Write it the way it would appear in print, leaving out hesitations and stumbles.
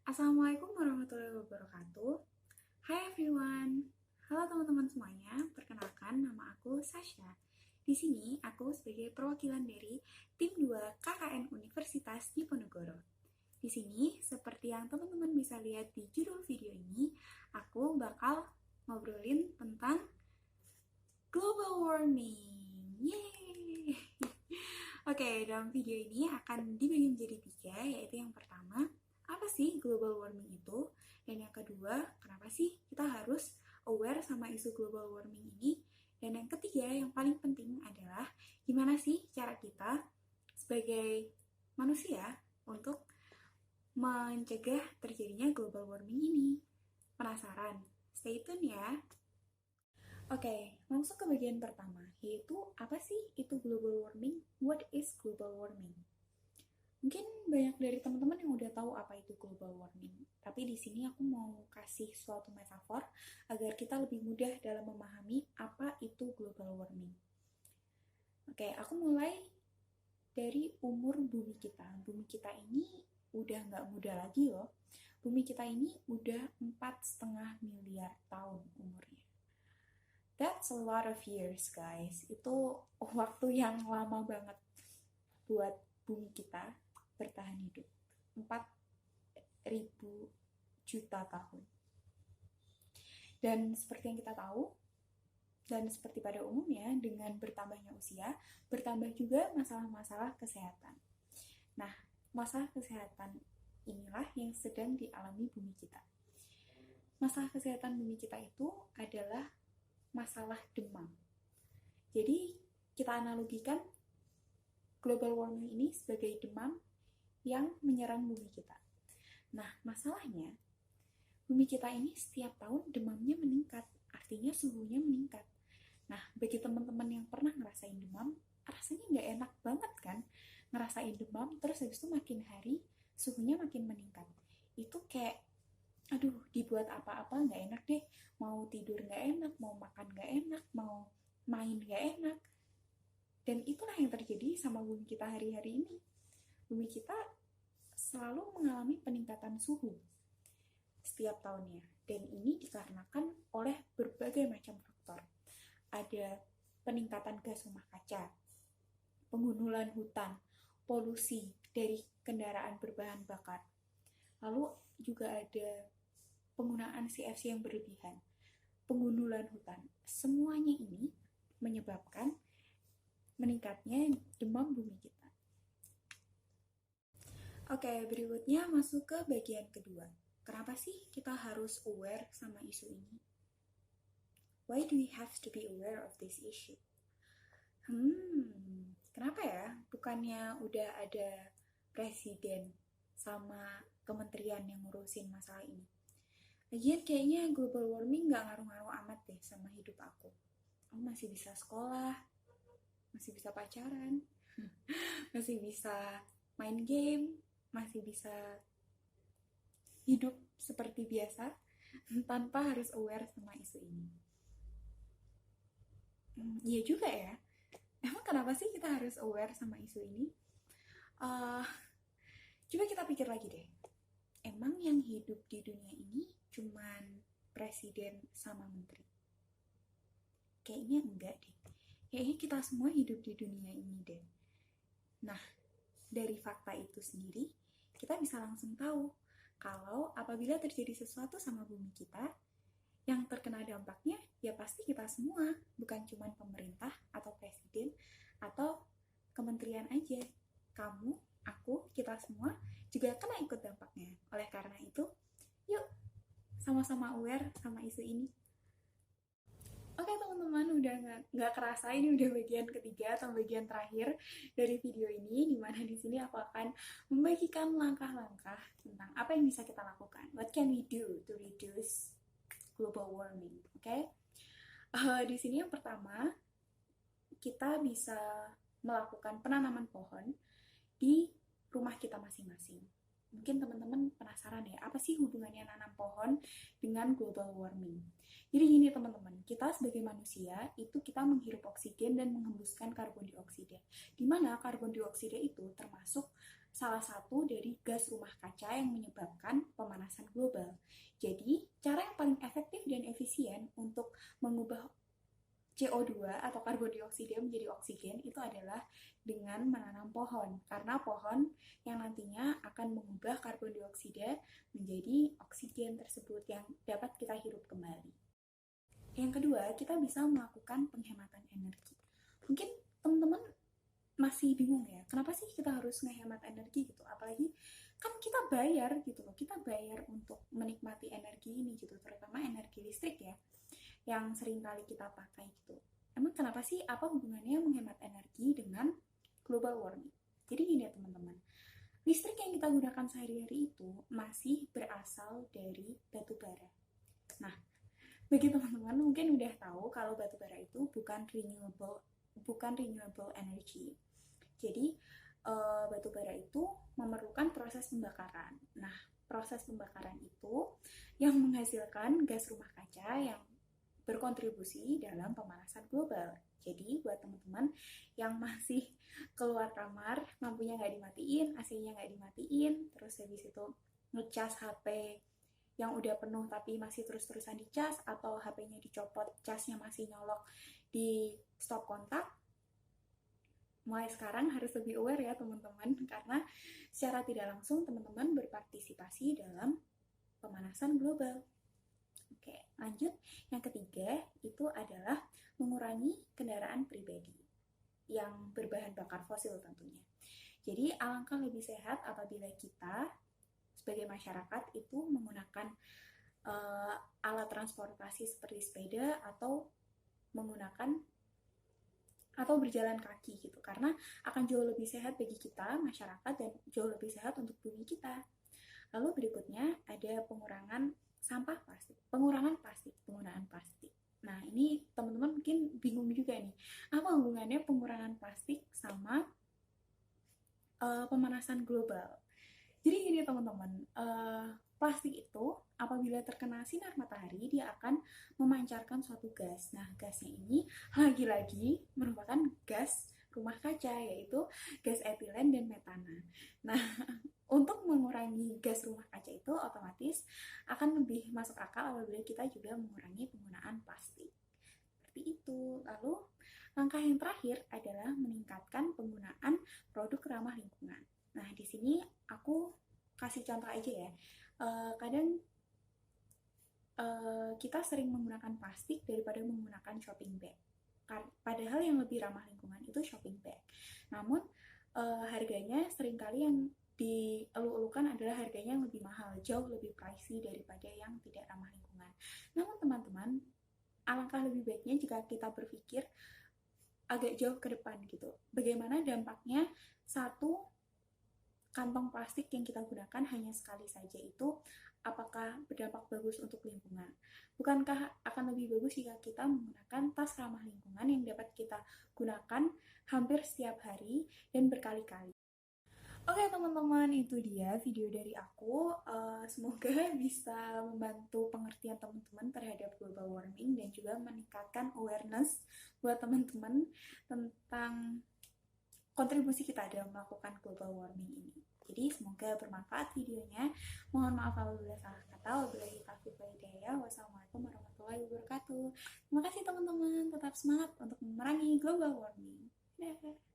Assalamualaikum warahmatullahi wabarakatuh. Hai everyone. Halo teman-teman semuanya. Perkenalkan, nama aku Sasha. Di sini aku sebagai perwakilan dari tim 2 KKN Universitas Diponegoro. Di sini, seperti yang teman-teman bisa lihat di judul video ini, aku bakal ngobrolin tentang global warming. Yeay! Oke, dalam video ini akan dibagi menjadi 3, yaitu yang pertama, apa sih global warming itu? Dan yang kedua, kenapa sih kita harus aware sama isu global warming ini? Dan yang ketiga, yang paling penting adalah gimana sih cara kita sebagai manusia untuk mencegah terjadinya global warming ini? Penasaran? Stay tune ya! Oke, langsung ke bagian pertama, yaitu apa sih itu global warming? What is global warming? Mungkin banyak dari teman-teman yang udah tahu apa itu global warming, tapi di sini aku mau kasih suatu metafor agar kita lebih mudah dalam memahami apa itu global warming. Oke, aku mulai dari umur bumi kita. Bumi kita ini udah nggak muda lagi loh. Bumi kita ini udah 4,5 miliar tahun umurnya. That's a lot of years, guys. Itu waktu yang lama banget buat bumi kita bertahan hidup. 4.000 juta tahun. Dan seperti yang kita tahu, dan seperti pada umumnya, dengan bertambahnya usia, bertambah juga masalah-masalah kesehatan. Nah, masalah kesehatan inilah yang sedang dialami bumi kita. Masalah kesehatan bumi kita itu adalah masalah demam. Jadi, kita analogikan global warming ini sebagai demam yang menyerang bumi kita. Nah, masalahnya, bumi kita ini setiap tahun demamnya meningkat, artinya suhunya meningkat. Nah, bagi teman-teman yang pernah ngerasain demam, rasanya nggak enak banget kan? Ngerasain demam, terus habis itu makin hari, suhunya makin meningkat. Itu kayak, aduh, dibuat apa-apa nggak enak deh. Mau tidur nggak enak, mau makan nggak enak, mau main nggak enak. Dan itulah yang terjadi sama bumi kita hari-hari ini. Bumi kita selalu mengalami peningkatan suhu setiap tahunnya. Dan ini dikarenakan oleh berbagai macam faktor. Ada peningkatan gas rumah kaca, pengundulan hutan, polusi dari kendaraan berbahan bakar. Lalu juga ada penggunaan CFC yang berlebihan, pengundulan hutan. Semuanya ini menyebabkan meningkatnya demam bumi kita. Oke, berikutnya masuk ke bagian kedua. Kenapa sih kita harus aware sama isu ini? Why do we have to be aware of this issue? Kenapa ya? Bukannya udah ada presiden sama kementerian yang ngurusin masalah ini. Lagian kayaknya global warming gak ngaruh-ngaruh amat deh sama hidup aku. Aku masih bisa sekolah, masih bisa pacaran, masih bisa main game, masih bisa hidup seperti biasa tanpa harus aware sama isu ini. Iya juga ya. Emang kenapa sih kita harus aware sama isu ini? Coba kita pikir lagi deh. Emang yang hidup di dunia ini cuman presiden sama menteri? Kayaknya enggak deh. Kayaknya kita semua hidup di dunia ini deh. Nah, dari fakta itu sendiri, kita bisa langsung tahu kalau apabila terjadi sesuatu sama bumi kita, yang terkena dampaknya ya pasti kita semua, bukan cuma pemerintah atau presiden atau kementerian aja. Kamu, aku, kita semua juga kena ikut dampaknya. Oleh karena itu, yuk sama-sama aware sama isu ini. Oke teman-teman, udah nggak kerasa ini udah bagian ketiga atau bagian terakhir dari video ini, dimana di sini aku akan membagikan langkah-langkah tentang apa yang bisa kita lakukan. What can we do to reduce global warming? Oke? Di sini yang pertama, kita bisa melakukan penanaman pohon di rumah kita masing-masing. Mungkin teman-teman penasaran ya, apa sih hubungannya nanam pohon dengan global warming? Jadi gini teman-teman, kita sebagai manusia itu kita menghirup oksigen dan menghembuskan karbon dioksida. Di mana karbon dioksida itu termasuk salah satu dari gas rumah kaca yang menyebabkan pemanasan global. Jadi, cara yang paling efektif dan efisien untuk mengubah CO2 atau karbon dioksida menjadi oksigen itu adalah dengan menanam pohon. Karena pohon yang nantinya akan mengubah karbon dioksida menjadi oksigen tersebut yang dapat kita hirup kembali. Yang kedua, kita bisa melakukan penghematan energi. Mungkin teman-teman masih bingung ya, kenapa sih kita harus ngehemat energi gitu? Apalagi kan kita bayar gitu loh, kita bayar untuk menikmati energi ini gitu, terutama energi listrik ya, yang sering kali kita pakai gitu. Emang kenapa sih, apa hubungannya menghemat energi dengan global warming? Jadi gini ya teman-teman, listrik yang kita gunakan sehari-hari itu masih berasal dari batu bara. Nah, bagi teman-teman mungkin udah tahu kalau batu bara itu bukan renewable energy. Jadi batu bara itu memerlukan proses pembakaran. Nah, proses pembakaran itu yang menghasilkan gas rumah kaca yang berkontribusi dalam pemanasan global. Jadi buat teman-teman yang masih keluar kamar, lampunya nggak dimatiin, AC-nya nggak dimatiin, terus habis itu ngecas HP yang udah penuh tapi masih terus-terusan dicas, atau HP-nya dicopot, casnya masih nyolok di stop kontak, mulai sekarang harus lebih aware ya teman-teman, karena secara tidak langsung teman-teman berpartisipasi dalam pemanasan global. Oke, lanjut. Yang ketiga itu adalah mengurangi kendaraan pribadi yang berbahan bakar fosil tentunya. Jadi alangkah lebih sehat apabila kita sebagai masyarakat itu menggunakan alat transportasi seperti sepeda atau menggunakan atau berjalan kaki gitu, karena akan jauh lebih sehat bagi kita masyarakat dan jauh lebih sehat untuk bumi kita. Lalu berikutnya ada pengurangan sampah plastik, penggunaan plastik. Nah, ini teman-teman mungkin bingung juga nih, apa hubungannya pengurangan plastik sama pemanasan global? Jadi gini teman-teman, plastik itu apabila terkena sinar matahari dia akan memancarkan suatu gas. Nah, gasnya ini lagi-lagi merupakan gas rumah kaca, yaitu gas etilen dan metana. Nah, untuk mengurangi gas rumah kaca itu otomatis akan lebih masuk akal apabila kita juga mengurangi penggunaan plastik. Seperti itu. Lalu, langkah yang terakhir adalah meningkatkan penggunaan produk ramah lingkungan. Nah, di sini aku kasih contoh aja ya. Kadang kita sering menggunakan plastik daripada menggunakan shopping bag. Padahal yang lebih ramah lingkungan itu shopping bag. Namun harganya seringkali yang dielu-elukan adalah harganya yang lebih mahal, jauh lebih pricey daripada yang tidak ramah lingkungan. Namun teman-teman, alangkah lebih baiknya jika kita berpikir agak jauh ke depan gitu. Bagaimana dampaknya satu kantong plastik yang kita gunakan hanya sekali saja itu, apakah berdampak bagus untuk lingkungan? Bukankah akan lebih bagus jika kita menggunakan tas ramah lingkungan yang dapat kita gunakan hampir setiap hari dan berkali-kali? Oke teman-teman, itu dia video dari aku. Semoga bisa membantu pengertian teman-teman terhadap global warming dan juga meningkatkan awareness buat teman-teman tentang kontribusi kita dalam melakukan global warming ini. Jadi semoga bermanfaat videonya. Mohon maaf apabila salah kata. Wabillahi taufiq wal hidayah. Wassalamualaikum warahmatullahi wabarakatuh. Terima kasih teman-teman. Tetap semangat untuk memerangi global warming. Dadah.